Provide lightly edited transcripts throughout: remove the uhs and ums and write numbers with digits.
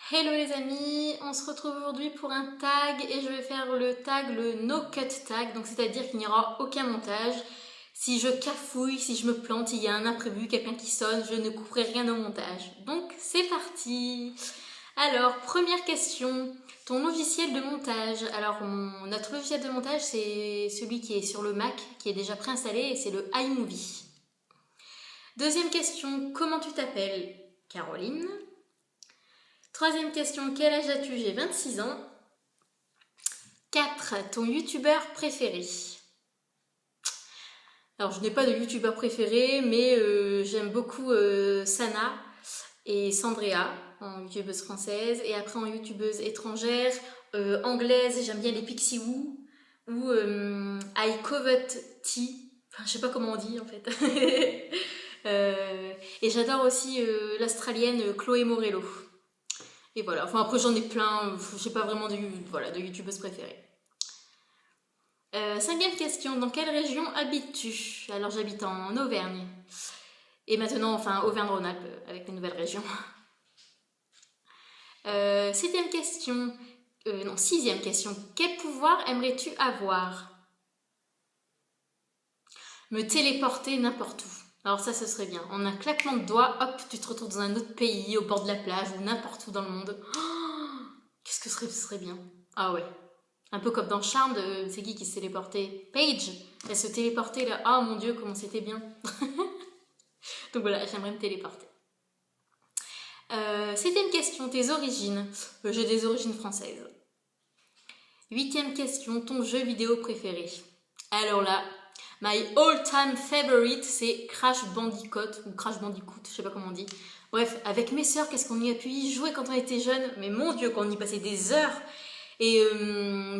Hello les amis, on se retrouve aujourd'hui pour un tag et je vais faire le tag, le no cut tag, donc c'est-à-dire qu'il n'y aura aucun montage. Si je cafouille, si je me plante, il y a un imprévu, quelqu'un qui sonne, je ne couperai rien au montage. Donc c'est parti. Alors, première question, ton logiciel de montage. Alors notre logiciel de montage c'est celui qui est sur le Mac, qui est déjà préinstallé et c'est le iMovie. Deuxième question, comment tu t'appelles? Caroline. Troisième question, quel âge as-tu? J'ai 26 ans. 4. Ton youtubeur préféré? Alors, je n'ai pas de youtubeur préféré, mais j'aime beaucoup Sana et Sandrea en youtubeuse française. Et après, en youtubeuse étrangère, anglaise, j'aime bien les Pixie Woo ou I Covet Tea. Enfin, je sais pas comment on dit en fait. Et j'adore aussi l'australienne Chloé Morello. Et voilà, enfin après j'en ai plein, j'ai pas vraiment de youtubeuses préférées. Cinquième question, dans quelle région habites-tu? Alors j'habite en Auvergne. Et maintenant, enfin Auvergne-Rhône-Alpes avec les nouvelles régions. Sixième question, quel pouvoir aimerais-tu avoir? Me téléporter n'importe où. Alors ça, ce serait bien. En un claquement de doigts, hop, tu te retrouves dans un autre pays, au bord de la plage ou n'importe où dans le monde. Oh, qu'est-ce que ce serait bien. Ah ouais. Un peu comme dans Charmed, c'est qui s'est téléporté? Paige. Elle se téléportait là. Oh mon dieu, comment c'était bien. Donc voilà, j'aimerais me téléporter. Septième question, tes origines. J'ai des origines françaises. Huitième question, ton jeu vidéo préféré. Alors là, my all-time favorite, c'est Crash Bandicoot, ou Crash Bandicoot, je sais pas comment on dit. Bref, avec mes sœurs, qu'est-ce qu'on y a pu y jouer quand on était jeunes? Mais mon dieu, quand on y passait des heures. Et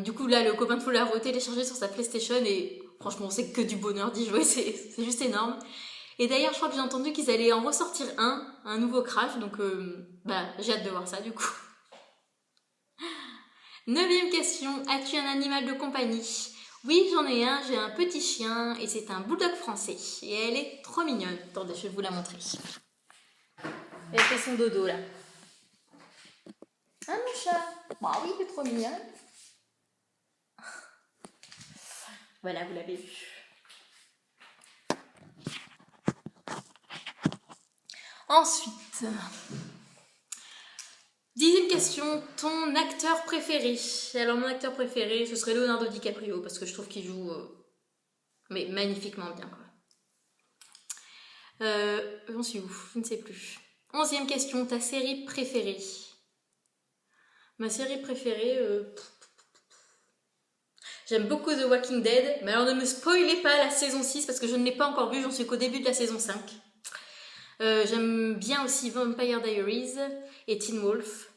du coup, là, le copain de Flo l'a téléchargé sur sa PlayStation et franchement, c'est que du bonheur d'y jouer, c'est juste énorme. Et d'ailleurs, je crois que j'ai entendu qu'ils allaient en ressortir un nouveau Crash, donc j'ai hâte de voir ça du coup. Neuvième question, as-tu un animal de compagnie? Oui, j'en ai un, j'ai un petit chien et c'est un bulldog français. Et elle est trop mignonne. Attendez, je vais vous la montrer. Elle fait son dodo là. Ah mon chat? Bah oui, il est trop mignon. Voilà, vous l'avez vu. Ensuite, dixième question, ton acteur préféré? Alors mon acteur préféré, ce serait Leonardo DiCaprio parce que je trouve qu'il joue mais magnifiquement bien quoi. J'en suis où? Je ne sais plus. Onzième question, ta série préférée? Ma série préférée, j'aime beaucoup The Walking Dead, mais alors ne me spoilez pas la saison 6 parce que je ne l'ai pas encore vue, j'en suis qu'au début de la saison 5. J'aime bien aussi Vampire Diaries et Teen Wolf.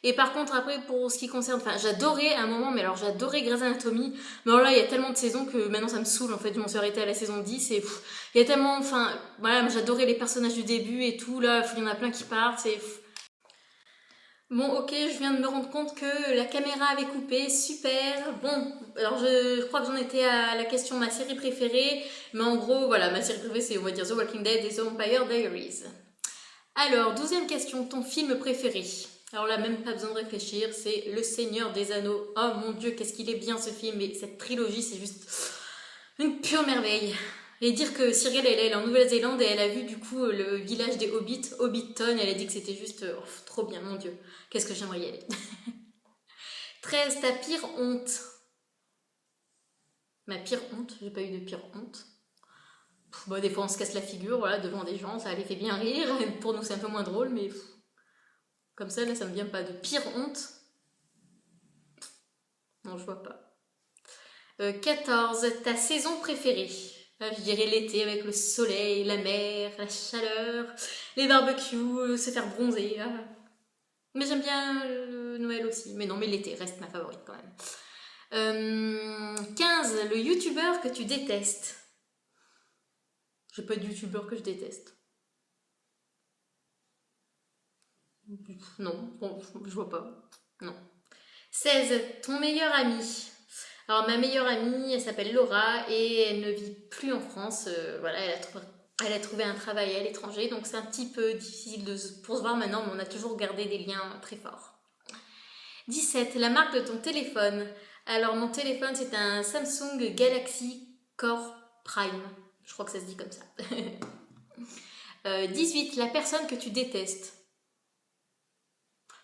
Et par contre, après, pour ce qui concerne, enfin, j'adorais à un moment, mais alors j'adorais Grey's Anatomy. Mais alors là, il y a tellement de saisons que maintenant ça me saoule. En fait, je m'en suis arrêtée à la saison 10 et il y a tellement, enfin, voilà, j'adorais les personnages du début et tout. Là, il y en a plein qui partent. C'est bon, ok, je viens de me rendre compte que la caméra avait coupé. Super. Bon, alors je crois que j'en étais à la question ma série préférée. Mais en gros, voilà, ma série préférée, c'est, on va dire, The Walking Dead et The Vampire Diaries. Alors, douzième question, ton film préféré? Alors là, même pas besoin de réfléchir, c'est Le Seigneur des Anneaux. Oh mon dieu, qu'est-ce qu'il est bien ce film, et cette trilogie, c'est juste une pure merveille. Et dire que Cyril, elle est en Nouvelle-Zélande et elle a vu du coup le village des Hobbits, Hobbiton, elle a dit que c'était juste trop bien, mon dieu. Qu'est-ce que j'aimerais y aller. 13, ta pire honte? Ma pire honte? J'ai pas eu de pire honte. Bon, des fois on se casse la figure, voilà, devant des gens, ça les fait bien rire. Pour nous c'est un peu moins drôle, mais comme ça, là, ça me vient pas de pire honte. Non, je vois pas. 14. Ta saison préférée? Là, je dirais l'été avec le soleil, la mer, la chaleur, les barbecues, se faire bronzer. Ah. Mais j'aime bien Noël aussi. Mais non, mais l'été reste ma favorite quand même. 15. Le youtubeur que tu détestes? J'ai pas de youtubeur que je déteste. Non, je vois pas. Non. 16. Ton meilleur ami? Alors ma meilleure amie, elle s'appelle Laura et elle ne vit plus en France. Voilà, elle a Elle a trouvé un travail à l'étranger, donc c'est un petit peu difficile pour se voir maintenant, mais on a toujours gardé des liens très forts. 17. La marque de ton téléphone. Alors mon téléphone c'est un Samsung Galaxy Core Prime. Je crois que ça se dit comme ça. 18. La personne que tu détestes.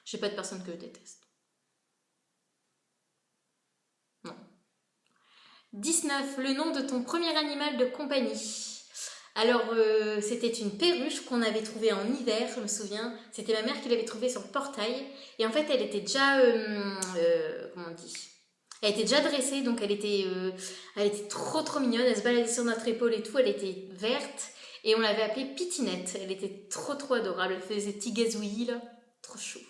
J'ai pas de personne que je déteste. Non. 19. Le nom de ton premier animal de compagnie. Alors, c'était une perruche qu'on avait trouvée en hiver, je me souviens. C'était ma mère qui l'avait trouvée sur le portail. Et en fait, elle était déjà... comment on dit ? Elle était déjà dressée, donc elle était trop mignonne. Elle se baladait sur notre épaule et tout. Elle était verte. Et on l'avait appelée Pitinette. Elle était trop adorable. Elle faisait des petits gazouillis, là. Trop chou.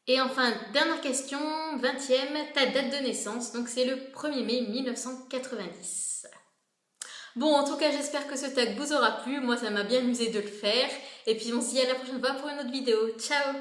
Et enfin, dernière question, 20e, ta date de naissance. Donc, c'est le 1er mai 1990. Bon, en tout cas, j'espère que ce tag vous aura plu. Moi, ça m'a bien amusé de le faire. Et puis, on se dit à la prochaine fois pour une autre vidéo. Ciao!